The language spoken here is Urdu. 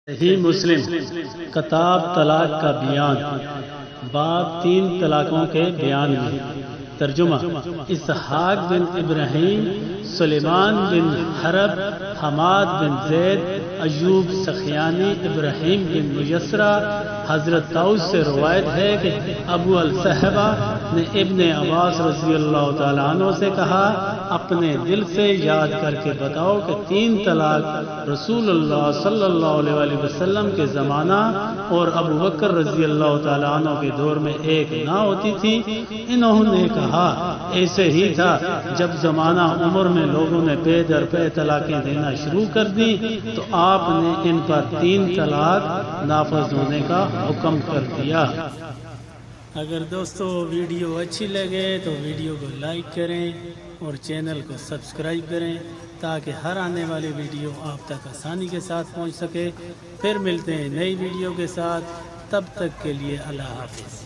صحیح مسلم کتاب طلاق کا بیان باب 3 طلاقوں کے بیان میں ترجمہ اسحاق بن ابراہیم سلیمان بن حرب حماد بن زید ایوب سخیانی ابراہیم بن میسرہ حضرت طاؤس سے روایت ہے کہ ابو الصحبہ نے ابن عباس رضی اللہ تعالیٰ عنہ سے کہا اپنے دل سے یاد کر کے بتاؤ کہ 3 طلاق رسول اللہ صلی اللہ علیہ وسلم کے زمانہ اور ابو بکر رضی اللہ تعالیٰ عنہ کے دور میں ایک نہ ہوتی تھی۔ انہوں نے کہا ایسے ہی تھا، جب زمانہ عمر میں لوگوں نے پے در پے طلاقیں دینا شروع کر دی تو آپ نے ان پر 3 طلاق نافذ ہونے کا حکم کر دیا۔ اگر دوستو ویڈیو اچھی لگے تو ویڈیو کو لائک کریں اور چینل کو سبسکرائب کریں تاکہ ہر آنے والی ویڈیو آپ تک آسانی کے ساتھ پہنچ سکے۔ پھر ملتے ہیں نئی ویڈیو کے ساتھ، تب تک کے لیے اللہ حافظ۔